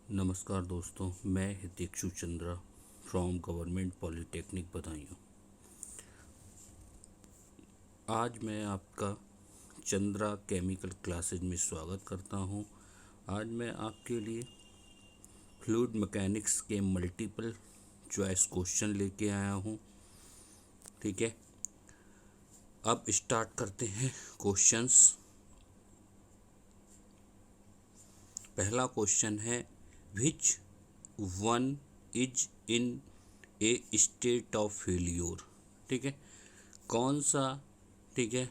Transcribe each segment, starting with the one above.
नमस्कार दोस्तों, मैं Hitekshu Chandra from government polytechnic Badaun. आज मैं आपका चंद्रा केमिकल क्लासेज में स्वागत करता हूं। आज मैं आपके लिए फ्लूइड मैकेनिक्स के मल्टीपल चॉइस क्वेश्चन लेके आया हूं। ठीक है, अब स्टार्ट करते हैं क्वेश्चंस। पहला क्वेश्चन है, which one is in A state of failure. ठीक है, कौन सा, ठीक है,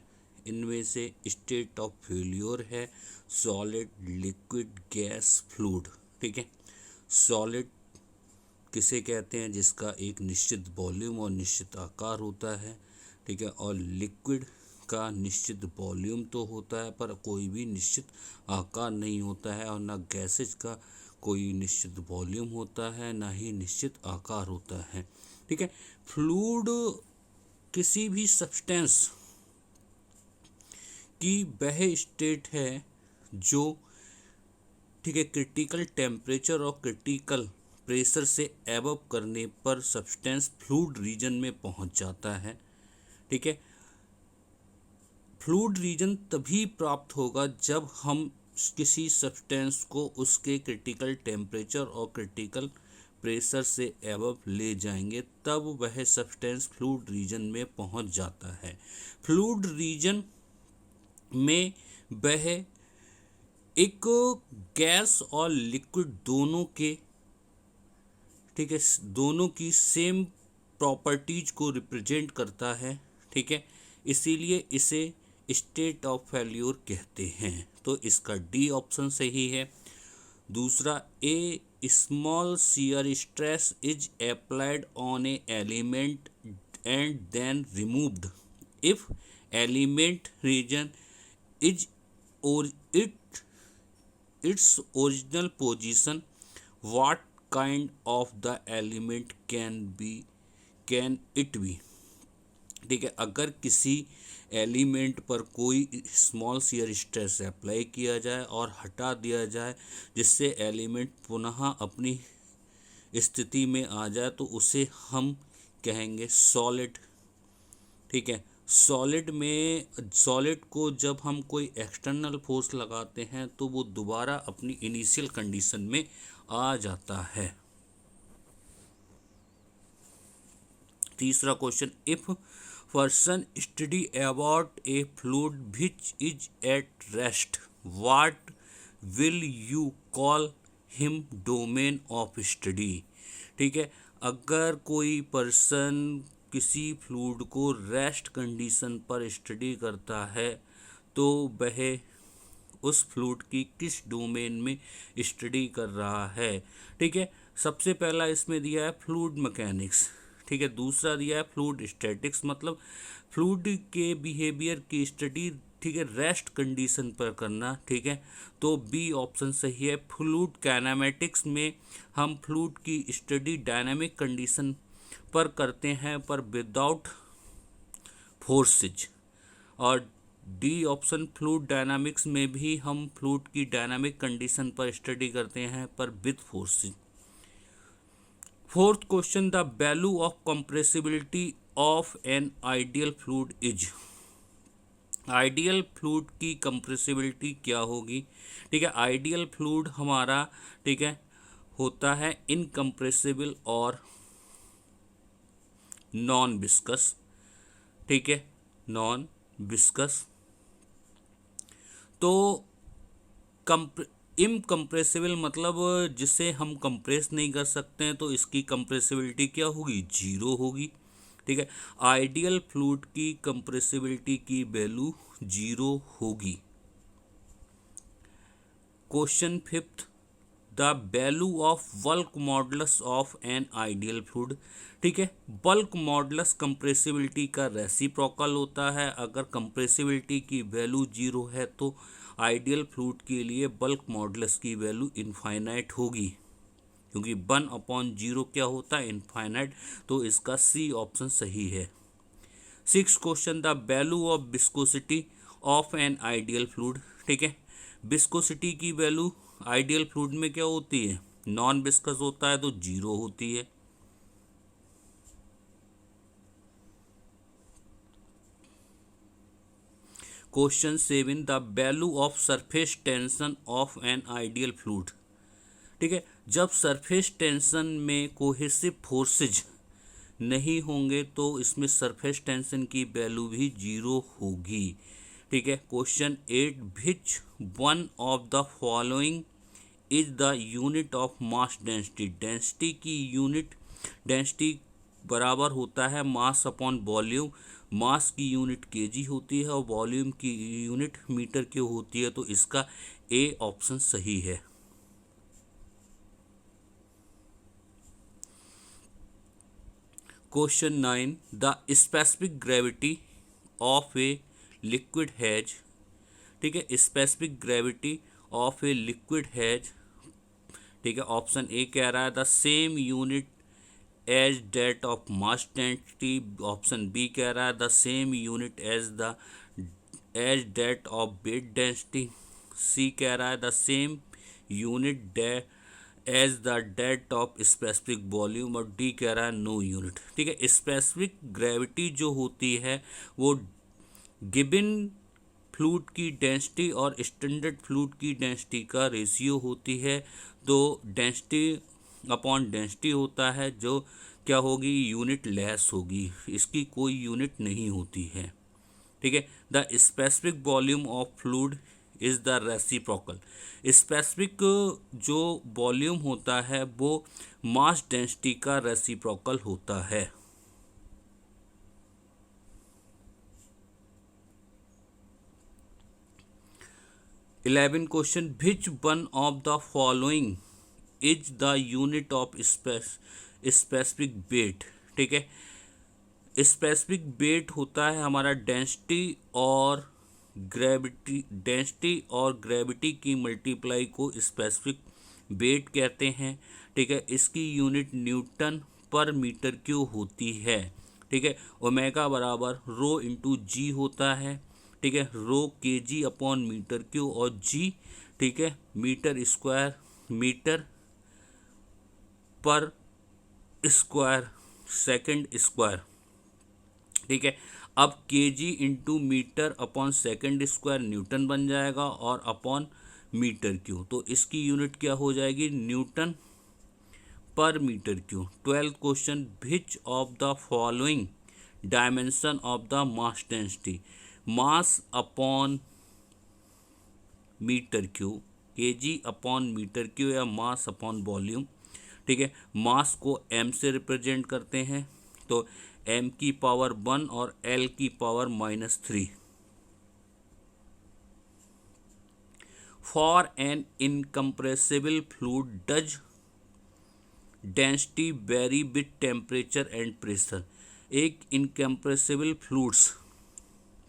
इनमें से स्टेट ऑफ फेल्योर है? Solid, liquid, gas, fluid. ठीक है, सॉलिड किसे कहते हैं? जिसका एक निश्चित वॉल्यूम और निश्चित आकार होता है। ठीक है, और लिक्विड का निश्चित वॉल्यूम तो होता है पर कोई भी निश्चित आकार नहीं होता है, और ना गैसेज का कोई निश्चित वॉल्यूम होता है ना ही निश्चित आकार होता है। ठीक है, फ्लूइड किसी भी सब्सटेंस की वह स्टेट है जो, ठीक है, क्रिटिकल टेम्परेचर और क्रिटिकल प्रेशर से एबव करने पर सब्सटेंस फ्लूइड रीजन में पहुंच जाता है। ठीक है, फ्लूइड रीजन तभी प्राप्त होगा जब हम किसी सब्सटेंस को उसके क्रिटिकल टेम्परेचर और क्रिटिकल प्रेशर से एबव ले जाएंगे, तब वह सब्सटेंस फ्लूइड रीजन में पहुंच जाता है। फ्लूइड रीजन में वह एक गैस और लिक्विड दोनों के, ठीक है, दोनों की सेम प्रॉपर्टीज को रिप्रेजेंट करता है। ठीक है, इसीलिए इसे स्टेट ऑफ फेल्योर कहते हैं। तो इसका डी ऑप्शन सही है। दूसरा, a small shear stress is applied on a element and then removed if element regain is और its original position, what kind of the element can it be। ठीक है, अगर किसी एलिमेंट पर कोई स्मॉल शियर स्ट्रेस अप्लाई किया जाए और हटा दिया जाए जिससे एलिमेंट पुनः अपनी स्थिति में आ जाए, तो उसे हम कहेंगे सॉलिड। ठीक है, सॉलिड को जब हम कोई एक्सटर्नल फोर्स लगाते हैं तो वो दोबारा अपनी इनिशियल कंडीशन में आ जाता है। तीसरा question, if person study about A fluid which is at rest, what will you call him domain of study. ठीक है, अगर कोई पर्सन किसी फ्लूइड को रेस्ट कंडीशन पर स्टडी करता है तो वह उस फ्लूइड की किस डोमेन में स्टडी कर रहा है। ठीक है, सबसे पहला इसमें दिया है फ्लूइड मैकेनिक्स। ठीक है, दूसरा दिया है फ्लूइड स्टैटिक्स, मतलब फ्लूइड के बिहेवियर की स्टडी, ठीक है, रेस्ट कंडीशन पर करना। ठीक है, तो बी ऑप्शन सही है। फ्लूइड काइनेमेटिक्स में हम फ्लूइड की स्टडी डायनामिक कंडीशन पर करते हैं पर विदाउट फोर्सेज। और डी ऑप्शन, फ्लूइड डायनामिक्स में भी हम फ्लूइड की डायनामिक कंडीशन पर स्टडी करते हैं पर with forces. Fourth question, the value of compressibility of an ideal fluid is. Ideal fluid की कंप्रेसिबिलिटी क्या होगी? ठीक है, आइडियल फ्लूइड हमारा, ठीक है, होता है इनकम्प्रेसिबल और नॉन विस्कस। ठीक है, नॉन विस्कस। तो इनकम्प्रेसिबल मतलब जिसे हम कंप्रेस नहीं कर सकते हैं, तो इसकी कंप्रेसिबिलिटी क्या होगी? जीरो होगी। ठीक है, आइडियल फ्लूइड की कंप्रेसिबिलिटी की वैल्यू जीरो होगी। Question fifth, the value of bulk modulus of an ideal fluid. ठीक है, बल्क मॉडुलस कंप्रेसिबिलिटी का रेसिप्रोकल होता है। अगर कंप्रेसिबिलिटी की वैल्यू जीरो है तो आइडियल फ्लूइड के लिए बल्क मॉडुलस की वैल्यू इनफाइनाइट होगी, क्योंकि 1/0 क्या होता है? इनफाइनाइट। तो इसका सी ऑप्शन सही है। Six question, the value of viscosity of an ideal fluid. ठीक है, विस्कोसिटी की वैल्यू आइडियल फ्लूइड में क्या होती है? नॉन विस्कस होता है तो 0 होती है। Question 7, the value of surface tension of an ideal fluid. ठीक है, जब सरफेस टेंशन में कोहेसिव फोर्सेज नहीं होंगे तो इसमें सरफेस टेंशन की वैल्यू भी 0 होगी। ठीक है, question 8, which one of the following is the unit of mass density. Density की यूनिट, डेंसिटी बराबर होता है मास अपॉन वॉल्यूम। मास की यूनिट केजी होती है और वॉल्यूम की यूनिट मीटर क्यूब होती है, तो इसका ए ऑप्शन सही है। Question 9, the specific gravity of a liquid has. ठीक है, specific gravity of a liquid has, ठीक है, ऑप्शन ए कह रहा है the same unit as that of mass density. Option B कह रहा है the same unit as that of weight density. C कह रहा है the same unit as the that of specific volume. और डी कह रहा है नो यूनिट। ठीक है, स्पेसिफिक ग्रेविटी जो होती है वो गिवन फ्लूइड की डेंसिटी और स्टैंडर्ड फ्लूइड की डेंसिटी का रेशियो होती है। तो डेंसिटी अपॉन डेंसिटी होता है, जो क्या होगी, यूनिट लेस होगी, इसकी कोई यूनिट नहीं होती है। ठीक है, the specific volume of fluid is the reciprocal. Specific जो वॉल्यूम होता है वो मास डेंसिटी का रेसिप्रोकल होता है। 11 question, which one of the following is the unit of specific weight. ठीक है, स्पेसिफिक वेट होता है हमारा डेंसिटी और ग्रेविटी, डेंसिटी और ग्रेविटी की मल्टीप्लाई को स्पेसिफिक वेट कहते हैं। ठीक है, इसकी unit Newton per metre cube होती है। ठीक है, ओमेगा बराबर रो इंटू जी होता है। ठीक है, रो के जी अपॉन मीटर क्यूब और जी, ठीक है, मीटर स्क्वायर, मीटर पर स्क्वायर सेकंड स्क्वायर। ठीक है, अब K G into metre upon second square newton बन जाएगा और अपॉन मीटर क्यूब, तो इसकी यूनिट क्या हो जाएगी, newton per metre cube. 12th question, which of the following dimension of the mass density. Mass upon metre cube, KG upon metre cube या mass upon volume. ठीक है, मास को m से रिप्रेजेंट करते हैं, तो m की पावर 1 और l की power -3। For an incompressible fluid does density vary with temperature and pressure. एक इनकम्प्रेसिबल फ्लूइड्स,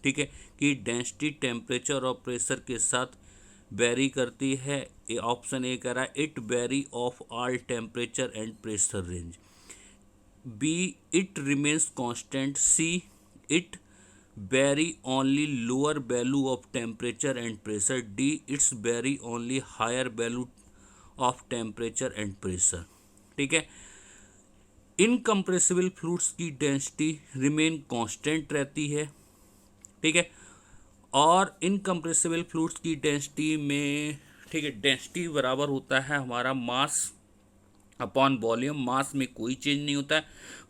ठीक है, कि डेंसिटी टेम्परेचर और प्रेशर के साथ वेरी करती है। ऑप्शन ए कह रहा है it vary of all temperature and pressure range. B it remains constant. C it vary only lower value of temperature and pressure. D it's vary only higher value of temperature and pressure. ठीक है, incompressible fluids की density remain constant रहती है। ठीक है, और incompressible fluids की density में, ठीक है, डेंसिटी बराबर होता है हमारा मास अपॉन वॉल्यूम। मास में कोई चेंज नहीं होता है,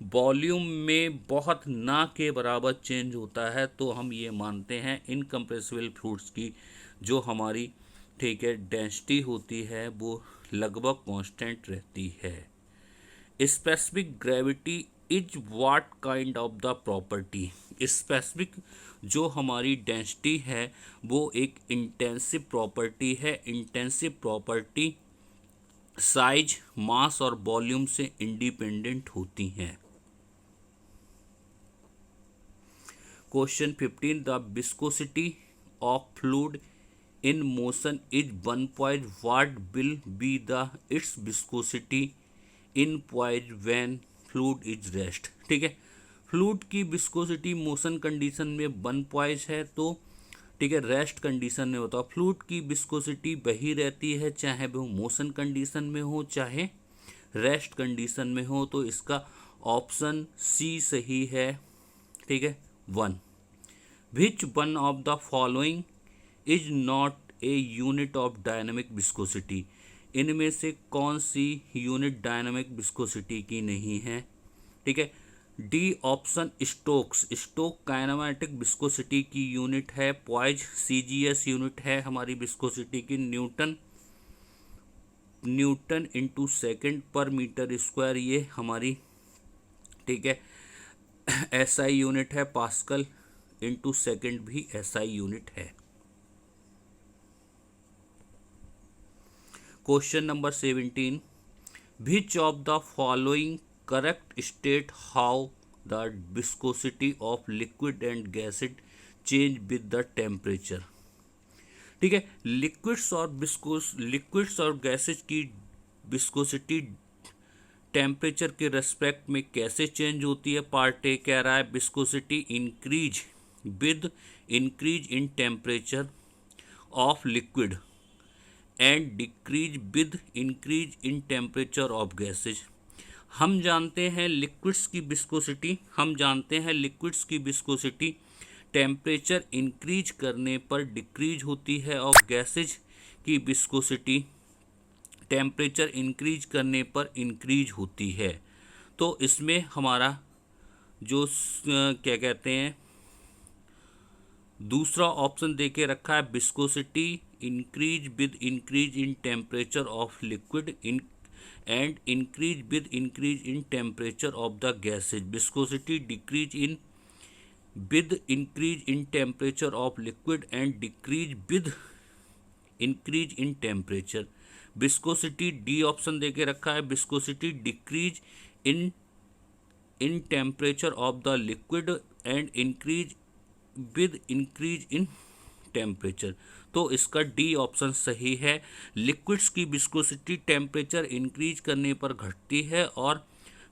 वॉल्यूम में बहुत ना के बराबर चेंज होता है, तो हम ये मानते हैं इनकम्प्रेसिबल फ्लूइड्स की जो हमारी, ठीक है, डेंसिटी होती है वो लगभग कांस्टेंट रहती है। Specific gravity is what kind of the property. Specific जो हमारी डेंसिटी है वो एक इंटेंसिव प्रॉपर्टी है। इंटेंसिव प्रॉपर्टी साइज, मास और वॉल्यूम से इंडिपेंडेंट होती हैं। Question 15, the viscosity of fluid in motion is 1 point, what will be the it's viscosity in point when fluid is rest. ठीक है, फ्लूइड की विस्कोसिटी मोशन कंडीशन में 1 point है, तो ठीक है, रेस्ट कंडीशन में होता है। फ्लूइड की विस्कोसिटी वही रहती है चाहे वो मोशन कंडीशन में हो चाहे रेस्ट कंडीशन में हो, तो इसका ऑप्शन सी सही है। ठीक है, 1। विच one of the following is not a unit of dynamic viscosity, इनमें से कौन सी यूनिट डायनामिक विस्कोसिटी की नहीं है। ठीक है, D option stokes, stoke kinematic viscosity की यूनिट है। पॉइज सीजीएस यूनिट है हमारी विस्कोसिटी की, न्यूटन इंटू सेकेंड पर मीटर स्क्वायर ये हमारी, ठीक है, एसआई यूनिट है। पास्कल इंटू सेकेंड भी एसआई यूनिट है। Question number 17, which of the following correct state how the viscosity of liquid and gases change with the temperature. ठीक है, लिक्विड्स और गैसेज की विस्कोसिटी टेम्परेचर के रेस्पेक्ट में कैसे चेंज होती है। पार्ट ए कह रहा है viscosity increase with increase in temperature of liquid and decrease with increase in temperature of gases. हम जानते हैं लिक्विड्स की विस्कोसिटी टेम्परेचर इंक्रीज करने पर डिक्रीज होती है और गैसेज की विस्कोसिटी टेम्परेचर इंक्रीज करने पर इंक्रीज होती है। तो इसमें हमारा जो क्या कहते हैं दूसरा ऑप्शन देके रखा है, viscosity increase with increase in temperature of liquid and increase with increase in temperature of the gases. Viscosity decrease in with increase in temperature of liquid and decrease with increase in temperature. Viscosity D option देके रखा है, viscosity decrease in temperature of the liquid and increase with increase in temperature. तो इसका D option सही है। Liquids की viscosity temperature increase करने पर घटती है और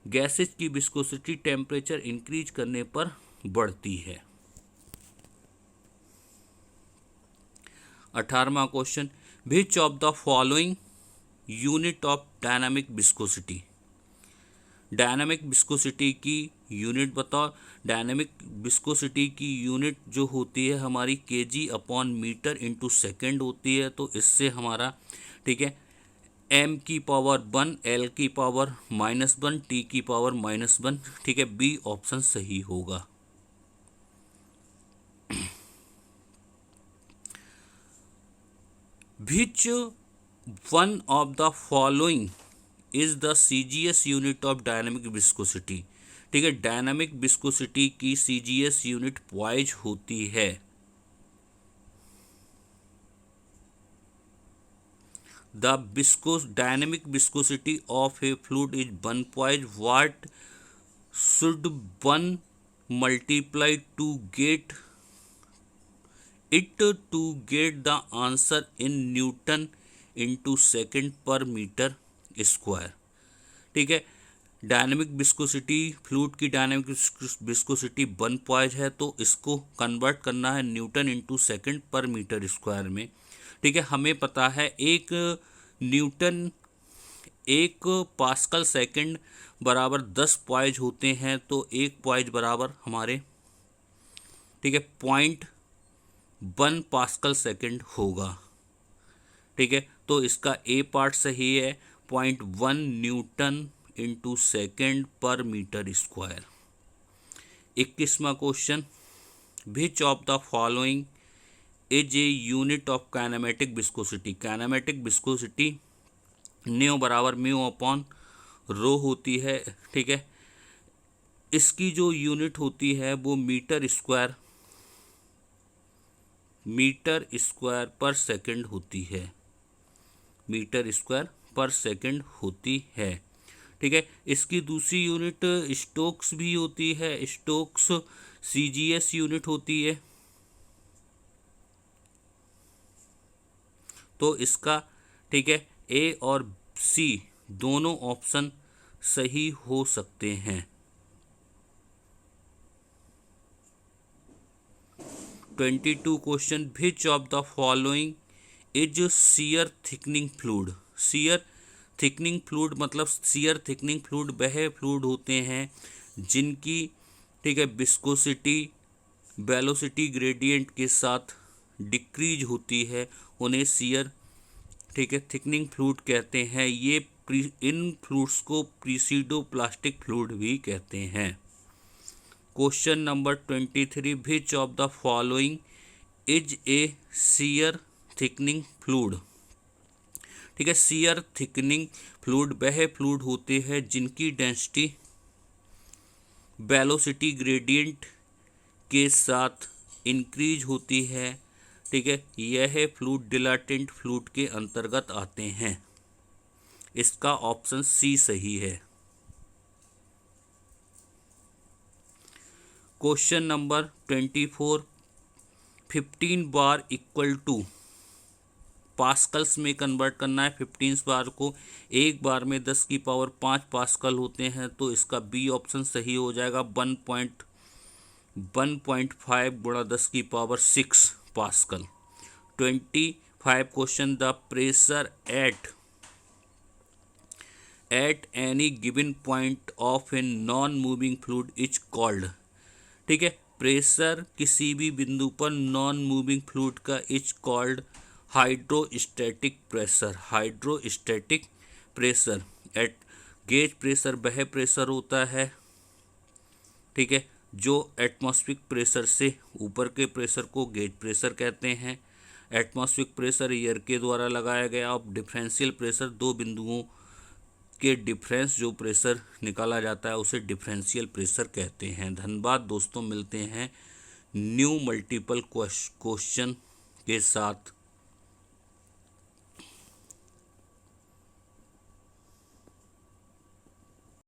गैसेज की विस्कोसिटी टेम्परेचर इंक्रीज करने पर बढ़ती है। 18वां question, which of the following unit of dynamic viscosity. Dynamic viscosity की यूनिट बताओ। डायनामिक विस्कोसिटी की यूनिट जो होती है हमारी KG upon metre into second होती है। तो इससे हमारा, ठीक है, m की पावर 1, l की पावर -1, t की पावर -1। ठीक है, बी ऑप्शन सही होगा। Which one of the following is the CGS unit of dynamic viscosity. ठीक है, डायनामिक विस्कोसिटी की सीजीएस यूनिट पॉइज होती है। The dynamic viscosity of a fluid is 1 poise. What should 1 multiply to get the answer in newton into second पर metre square. ठीक है, dynamic viscosity, fluid की dynamic viscosity 1 poise है, तो इसको कन्वर्ट करना है न्यूटन इंटू सेकेंड पर मीटर स्क्वायर में। ठीक है, हमें पता है एक पास्कल सेकेंड बराबर 10 पॉइज होते हैं, तो 1 पॉइज बराबर हमारे, ठीक है, 0.1 पास्कल सेकेंड होगा। ठीक है, तो इसका ए पार्ट सही है, 0.1 न्यूटन इंटू सेकेंड पर मीटर स्क्वायर। 21वां question, which of the following is a unit of kinematic viscosity. Kinematic viscosity nu बराबर म्यू अपॉन रो होती है। ठीक है, इसकी जो यूनिट होती है वो मीटर स्क्वायर पर सेकंड होती है। मीटर स्क्वायर पर सेकंड होती है। ठीक है, इसकी दूसरी यूनिट स्टोक्स भी होती है। स्टोक्स सीजीएस यूनिट होती है। तो इसका, ठीक है, ए और सी दोनों ऑप्शन सही हो सकते हैं। 22 question, which of the following is shear thickening fluid. Shear thickening fluid मतलब शियर थिकनिंग फ्लूइड वह फ्लूइड होते हैं जिनकी, ठीक है, विस्कोसिटी वेलोसिटी ग्रेडियंट के साथ डिक्रीज होती है, उन्हें शियर, ठीक है, थिकनिंग फ्लूइड कहते हैं। ये इन फ्लूइड्स को प्रीसिडोप्लास्टिक फ्लूइड भी कहते हैं। Question number 23, which of the following is A shear thickening fluid. ठीक है, शियर थिकनिंग फ्लूइड वह फ्लूइड होते हैं जिनकी डेंसिटी वेलोसिटी ग्रेडियंट के साथ इंक्रीज होती है। ठीक है, यह फ्लूइड डिलाटेंट फ्लूइड के अंतर्गत आते हैं। इसका ऑप्शन सी सही है। क्वेश्चन नंबर 24, 15 बार इक्वल टू, पास्कल्स में कन्वर्ट करना है। 15 बार को एक बार में 10⁵ पास्कल होते हैं, तो इसका बी ऑप्शन सही हो जाएगा। 1.5 गुणा 10⁶ pascal. 25 question, the pressure at any given point of a non moving fluid is called. ठीक है, प्रेशर किसी भी बिंदु पर नॉन मूविंग फ्लूइड का is called hydrostatic pressure. Hydrostatic pressure at gauge pressure वह प्रेशर होता है, ठीक है, जो एटमॉस्फेरिक प्रेशर से ऊपर के प्रेशर को गेज प्रेशर कहते हैं। एटमॉस्फेरिक प्रेशर एयर के द्वारा लगाया गया। अब डिफरेंशियल प्रेशर, दो बिंदुओं के डिफरेंस जो प्रेशर निकाला जाता है उसे डिफरेंशियल प्रेशर कहते हैं। धन्यवाद दोस्तों, मिलते हैं न्यू मल्टीपल क्वेश्चन के साथ।